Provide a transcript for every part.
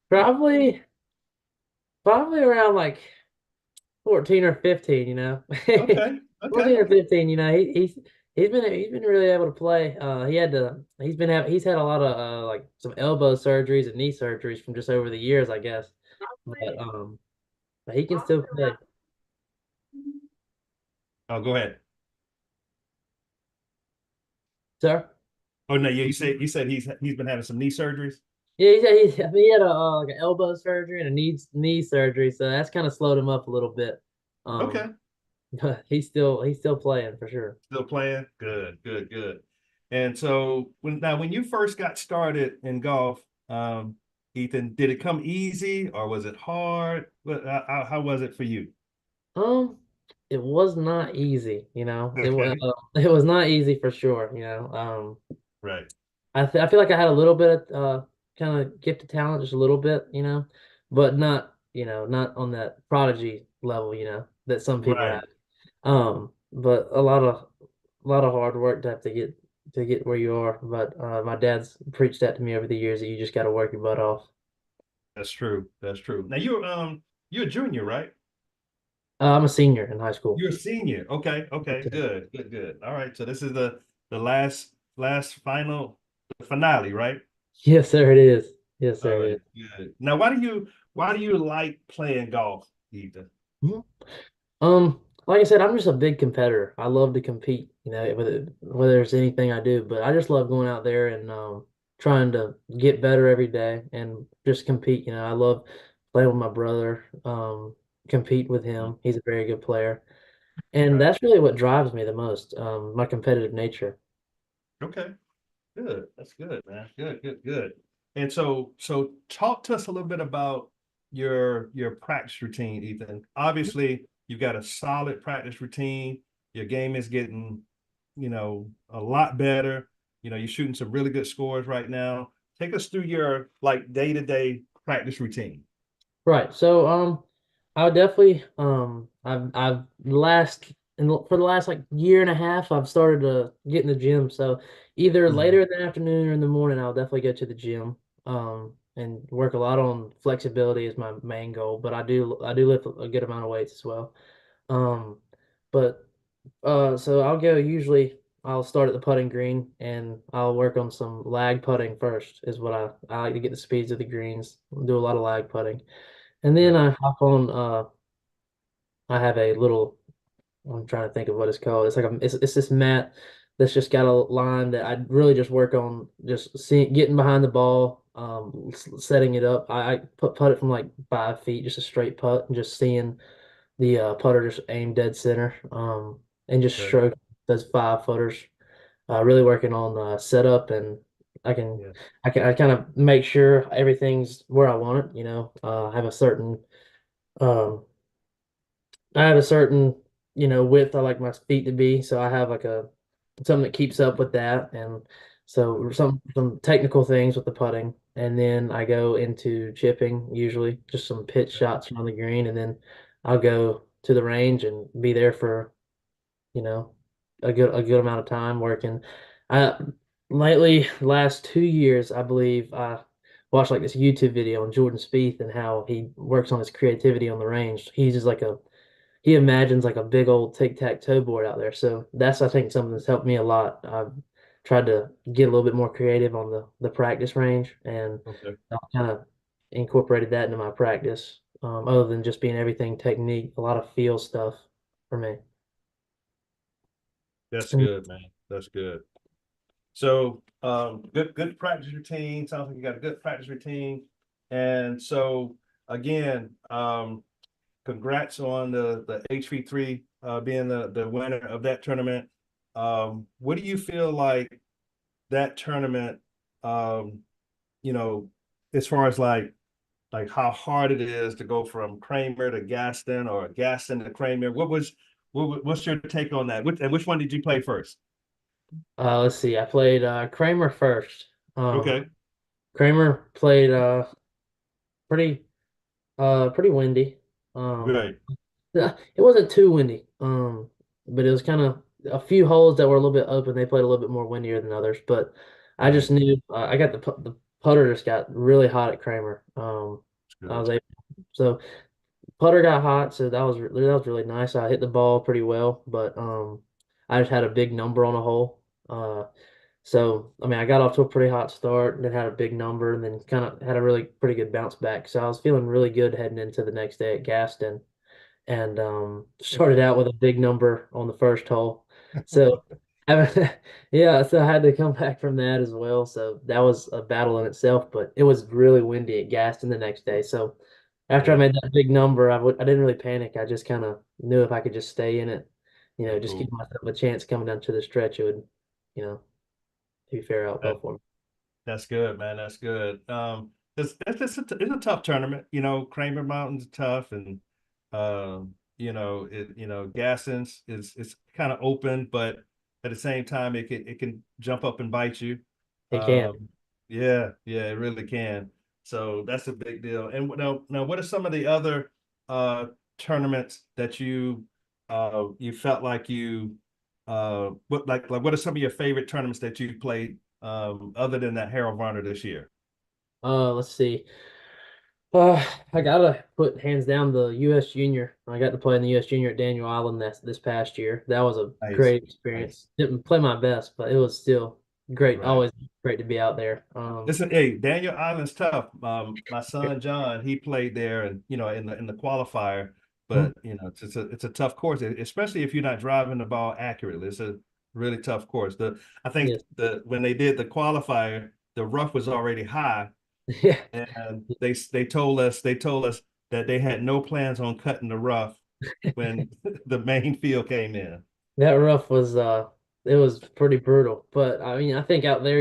Probably, probably around like 14 or 15, 14 Okay, okay. or 15, he's been really able to play. He's had a lot of like some elbow surgeries and knee surgeries from just over the years, I guess. But he can still play. Oh, go ahead. Sir? Oh no, yeah, you said he's been having some knee surgeries. Yeah, I mean, he had a like an elbow surgery and a knee surgery, so that's kind of slowed him up a little bit. Um, Okay, but he's still playing for sure. still playing. Good, good, good. And so when you first got started in golf, Ethan, did it come easy or was it hard? How was it for you? Um, it was not easy, It was Okay, it was not easy for sure, right, I feel like I had a little bit of kind of gifted talent, just a little bit, but not not on that prodigy level, that some people have. right. But a lot of hard work to have to get where you are. But my dad's preached that to me over the years that you just got to work your butt off. That's true. That's true. Now you're a junior, right? I'm a senior in high school. You're a senior. Okay, okay, good, good, good. All right. So this is the last final finale, right? Yes, sir, it is. Yes, All sir, it right, is. good. Now, why do you like playing golf, Ethan? Mhm. Like I said, I'm just a big competitor. I love to compete, whether it's anything I do, but I just love going out there and trying to get better every day and just compete. I love playing with my brother, compete with him. He's a very good player. And Right. that's really what drives me the most, my competitive nature. Okay. Good. That's good, man. Good, good, good. And so talk to us a little bit about your practice routine, Ethan. Obviously, you've got a solid practice routine. Your game is getting, a lot better. You're shooting some really good scores right now. Take us through your like day-to-day practice routine. Right. So, I would definitely, I've last and for the last like year and a half, I've started to get in the gym. So either later Mhm. in the afternoon or in the morning, I'll definitely go to the gym, and work a lot on flexibility is my main goal. But I do lift a good amount of weights as well. Um, but so I'll start at the putting green and I'll work on some lag putting first is what I like to get the speeds of the greens, do a lot of lag putting. And then Right. I hop on I have a little I'm trying to think of what it's called. It's this mat that's just got a line that I really just work on just seeing getting behind the ball, setting it up. I putt it from like 5 feet, just a straight putt, and just seeing the putter just aim dead center, and just Okay. stroke those 5 footers. Really working on setup, and I can Yeah. I kind of make sure everything's where I want it. Have a certain um, I have a certain, width I like my feet to be. So I have like a something that keeps up with that. And so Okay. some technical things with the putting. And then I go into chipping, usually just some pitch Okay. shots on the green. And then I'll go to the range and be there for, you know, a good amount of time working. I lately, last 2 years, I believe I watched like this YouTube video on Jordan Spieth and how he works on his creativity on the range. He imagines like a big old tic-tac-toe board out there. So that's, I think, something that's helped me a lot. I've tried to get a little bit more creative on the practice range, and Okay. I've kind of incorporated that into my practice. Other than just being everything technique, a lot of feel stuff for me. That's And good, man. That's good. So, good practice routine. Sounds like you got a good practice routine. And so, again, congrats on the HV3 being the winner of that tournament. What do you feel like that tournament, um, you know, as far as like how hard it is to go from Kramer to Gaston or Gaston to Kramer? What's your take on that? And which one did you play first? let's see, I played Kramer first. Um, Okay, Kramer played pretty pretty windy. Um, right, It wasn't too windy, but it was kind of a few holes that were a little bit open. They played a little bit more windier than others, but I right, just knew I got the putter just got really hot at Kramer. It's I good. was able so putter got hot, so that was really nice. I hit the ball pretty well, but I just had a big number on a hole. So I mean, I got off to a pretty hot start, and then had a big number, and then kind of had a really pretty good bounce back. So I was feeling really good heading into the next day at Gaston, and started out with a big number on the first hole. So, yeah, so I had to come back from that as well. So that was a battle in itself, but it was really windy at Gaston the next day. So after I Yeah. made that big number, I didn't really panic. I just kind of knew if I could just stay in it, Oh, just give cool. myself a chance coming down to the stretch, it would, you know, be fair out well That, for me. that's good, man. That's good. It's a tough tournament. Kramer Mountain's tough, and Gassens is it's kind of open, but at the same time, it can jump up and bite you. It can. Yeah, yeah, it really can. So that's a big deal. And now, what are some of the other uh tournaments that you felt like what are some of your favorite tournaments that you played other than that Harold Varner this year? Let's see. I gotta put hands down the U.S. Junior. I got to play in the U.S. Junior at Daniel Island this past year. That was a Nice, great nice, experience. Didn't play my best, but it was still great. right. Always great to be out there. Listen, hey, Daniel Island's tough. My son John, he played there, and in the qualifier, Mhm. but it's a tough course, especially if you're not driving the ball accurately. It's a really tough course. I think Yes. when they did the qualifier, the rough was already high, Yeah. and they told us that they had no plans on cutting the rough when the main field came in. That rough was it was pretty brutal. But I mean, I think out there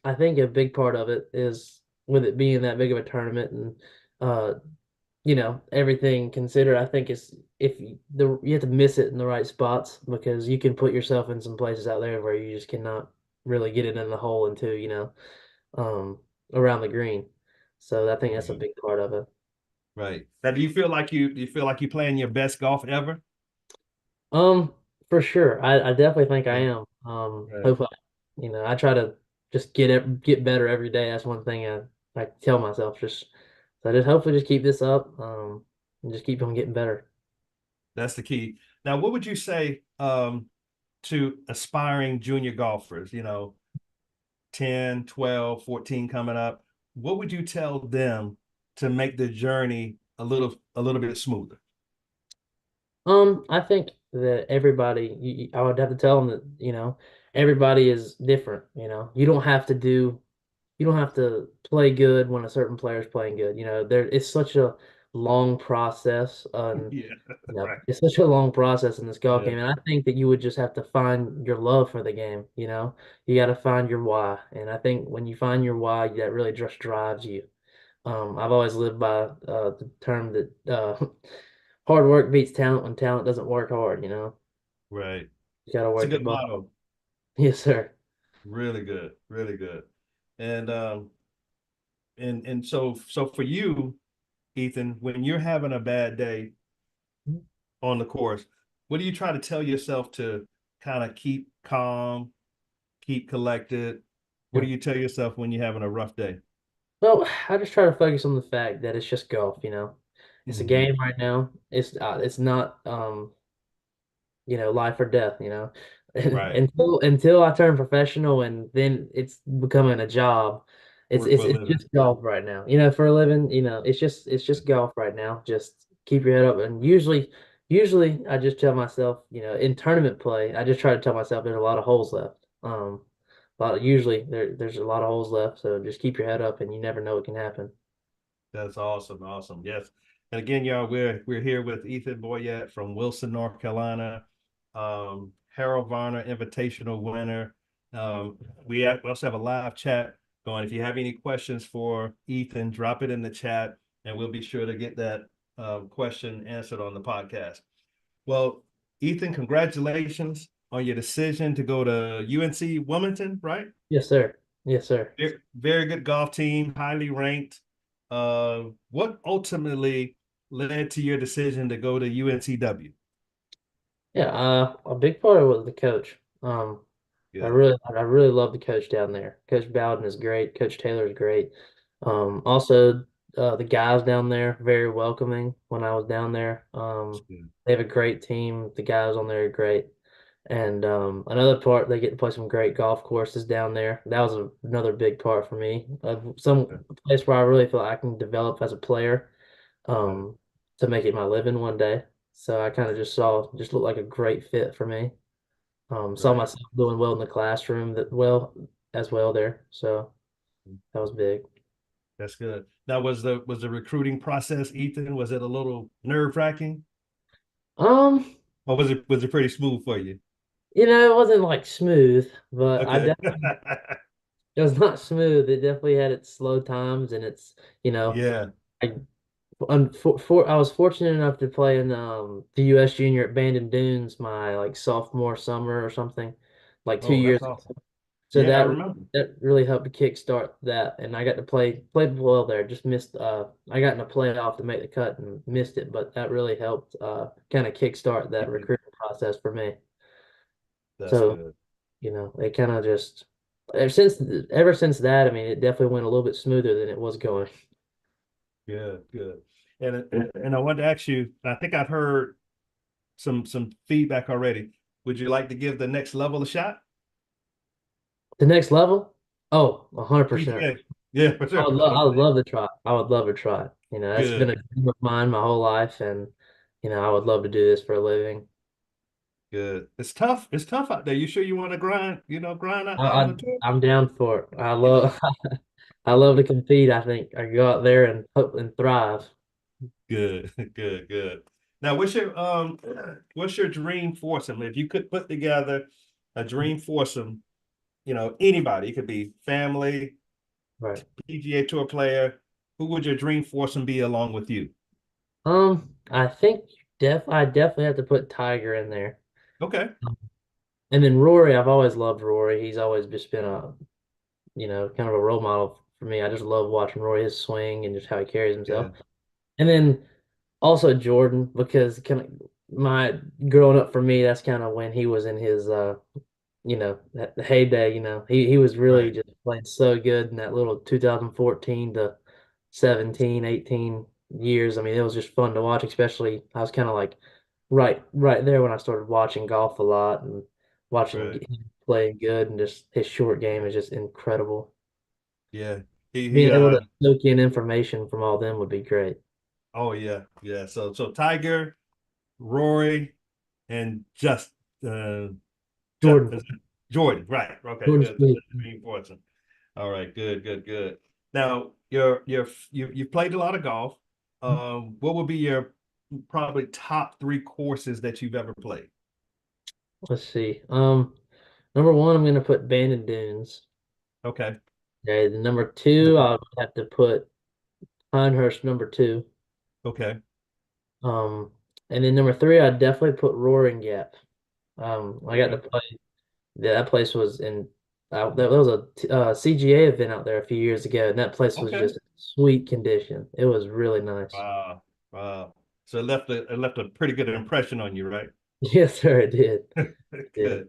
I think a big part of it is with it being that big of a tournament and uh everything considered, I think it's if you have to miss it in the right spots because you can put yourself in some places out there where you just cannot really get it in the hole into, um, around the green. So I think that's a Right. big part of it. Right. Now, do you feel like you playing your best golf ever? Um, for sure. I definitely think I Yeah. am. Right. Hopefully, I try to just get better every day. That's one thing I tell myself so I just hopefully just keep this up, and just keep on getting better. That's the key. Now, what would you say to aspiring junior golfers, 10, 12, 14 coming up? What would you tell them to make the journey a little bit smoother? I think that everybody, I would have to tell them that, everybody is different, you don't have to play good when a certain player is playing good. It's such a long process, and Yeah, right. it's such a long process in this golf Yeah, game. And I think that you would just have to find your love for the game. You got to find your why. And I think when you find your why, that really just drives you. I've always lived by the term that hard work beats talent when talent doesn't work hard. right. You got to It's a work your good butt. motto. Yes, sir. Really good, really good. And so for you, Ethan, when you're having a bad day on the course, what do you try to tell yourself to kind of keep calm, keep collected? What Yeah. do you tell yourself when you're having a rough day? Well, I just try to focus on the fact that it's just golf. It's a Hmm. game right now. It's not life or death. Right. Until I turn professional and then it's becoming a job. It's Work it's for a it's living. just golf right now. For a living, it's just golf right now. Just keep your head up and usually I just tell myself, in tournament play, I just try to tell myself there's a lot of holes left. Usually there's a lot of holes left, so just keep your head up and you never know what can happen. That's awesome. Awesome. Yes. And again, y'all, we're here with Ethan Boyette from Wilson, North Carolina. Harold Varner Invitational winner. We also have a live chat going. If you have any questions for Ethan, drop it in the chat, and we'll be sure to get that question answered on the podcast. Well, Ethan, congratulations on your decision to go to UNC Wilmington, right? Yes, sir. Yes, sir. Very, very good golf team, highly ranked. What ultimately led to your decision to go to UNCW? Yeah, a big part of it was the coach. good. I really love the coach down there. Coach Bowden is great. Coach Taylor is great. Also, the guys down there very welcoming when I was down there. That's good. They have a great team. The guys on there are great. And another part, they get to play some great golf courses down there. That was another big part for me. Some Okay. place where I really feel I can develop as a player, Okay. um, to make it my living one day. So I kind of just looked like a great fit for me. Saw Right. myself doing well in the classroom that well as well there. So that was big. That's good. Now, was the recruiting process, Ethan, was it a little nerve-wracking? Um, Or was it pretty smooth for you? it wasn't like smooth, but I Okay. definitely it was not smooth. It definitely had its slow times, and it's Yeah. I I was fortunate enough to play in the U.S. Junior at Bandon Dunes my like sophomore summer or something, like two Oh, years that's awesome. So Yeah, I remember. that really helped to kickstart that, and I got to play well there. Just missed. I got in a playoff to make the cut and missed it, but that really helped kind of kickstart that recruiting process for me. That's So good. it kind of just ever since that, I mean, it definitely went a little bit smoother than it was going. Good, good. And I wanted to ask you, I think I've heard some feedback already. Would you like to give the next level a shot? The next level, oh, 100%. PGA. Yeah, for sure. I would love to try. I would love to try. That's been a Good, dream of mine my whole life, and I would love to do this for a living. good. It's tough. It's tough out there. You sure you want to grind, grind I, out on I the tour? I'm down for it. You know, I love to compete. I think I go out there and hope and thrive. good, good, good. Now, what's your dream foursome? If you could put together a dream foursome, anybody, it could be family, Right. PGA Tour player, who would your dream foursome be along with you? I think I definitely have to put Tiger in there. Okay. And then Rory, I've always loved Rory. He's always just been kind of a role model for me. I just love watching Rory, his swing and just how he carries Yeah. himself. And then also Jordan, because kind of my growing up for me, that's kind of when he was in his the heyday, he was really Right. just playing so good in that little 2014 to 17, 18 years. I mean, it was just fun to watch, especially I was kind of like right there when I started watching golf a lot and watching Right. him playing good, and just his short game is just incredible. Yeah. He Being able to soak in information from all them would be great. oh yeah, yeah. So Tiger, Rory, and uh just Jordan, Jordan. Right. Okay, Jordan's good. good. That's very important. All right, good, good, good. Now you played a lot of golf. What would be your probably top three courses that you've ever played? Let's see. Number one, I'm gonna put Bandon Dunes. Okay, Okay, the number two, I'll have to put Pinehurst number two. okay, Um, and then number three, I'd definitely put Roaring Gap. I got to okay, play. Yeah, that place was in. There was a CGA event out there a few years ago, and that place was okay. just sweet condition. It was really nice. Wow, wow. So it left a pretty good impression on you, right? Yes, sir, it did. Yeah. Good,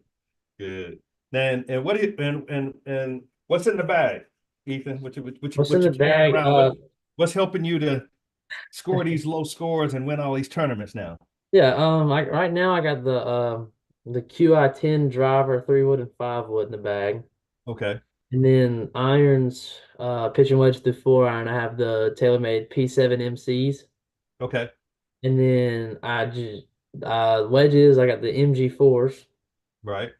good. And what do you and what's in the bag, Ethan? What you what you What's in what the you carrying bag? around? What's helping you to score these low scores and win all these tournaments now? Yeah. Right now I got the QI10 driver, 3 wood and 5 wood in the bag. Okay, And then irons, pitching wedge through 4 iron. I have the TaylorMade P7 MCs. okay, And then I just wedges, I got the MG4s. right.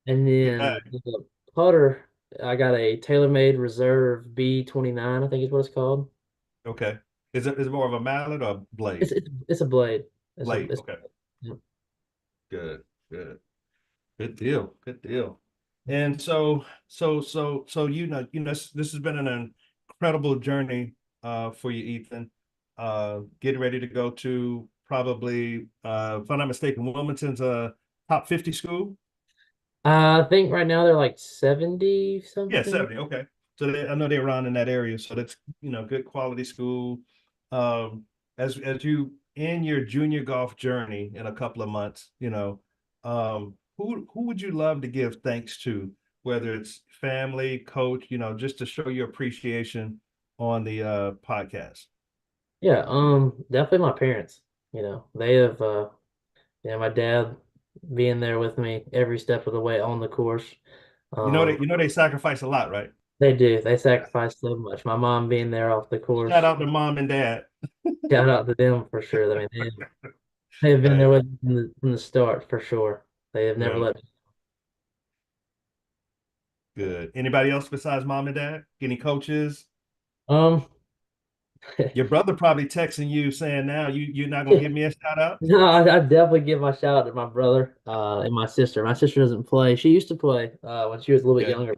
And Good then bag. the putter, I got a TaylorMade Reserve B29, I think is what it's called. Okay. Is it more of a mallet or blade? It's a blade. Blade. It's Okay. yeah. Good. Good. Good deal. Good deal. And so this has been an incredible journey for you, Ethan. Getting ready to go to probably if I'm not mistaken, Wilmington's a top 50 school. I think right now they're like 70 Yeah, something. 70. Okay. So I know they're around in that area. So that's good quality school. As you in your junior golf journey in a couple of months, who would you love to give thanks to, whether it's family, coach, just to show your appreciation on the podcast? Yeah, definitely my parents. They have my dad being there with me every step of the way on the course. Um, They sacrifice a lot, right? they do. They sacrifice so much. My mom being there off the Shout course. out to mom and dad. Shout out to them for sure. I mean, they've been there Hey, with me from the start for sure. They have never good, let me. good. Anybody else besides mom and dad? Any coaches? Um, Your brother probably texting you saying now you're not gonna give me a shout out. no, I definitely give my shout out to my brother, and my sister. My sister doesn't play. She used to play, when she was a little bit Okay, younger.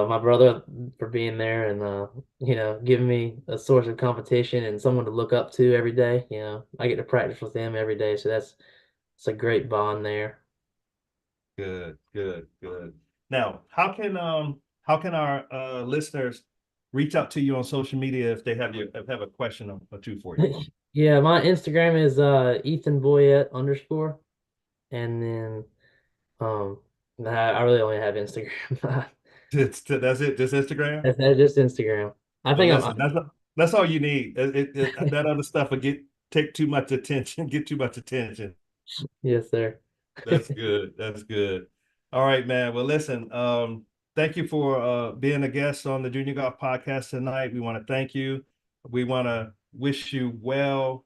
My brother for being there and, giving me a source of competition and someone to look up to every day. I get to practice with him every day, so it's a great bond there. good, good, good. Now, how can our listeners reach out to you on social media if they have a question or two for you? Yeah, my Instagram is Ethan Boyette _, and then I really only have Instagram. That's it, just Instagram. That's just Instagram. I Well, think listen, that's all you need. That other stuff will take too much attention, get too much attention. yes, sir. That's good. That's good. All right, man. Well, listen, thank you for being a guest on the Junior Golf Podcast tonight. We want to thank you. We want to wish you well,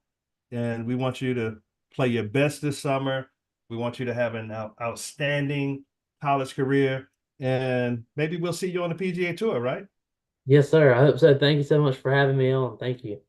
and we want you to play your best this summer. We want you to have an outstanding college career, and maybe we'll see you on the PGA Tour, right? Yes, sir. I hope so. Thank you so much for having me on. Thank you.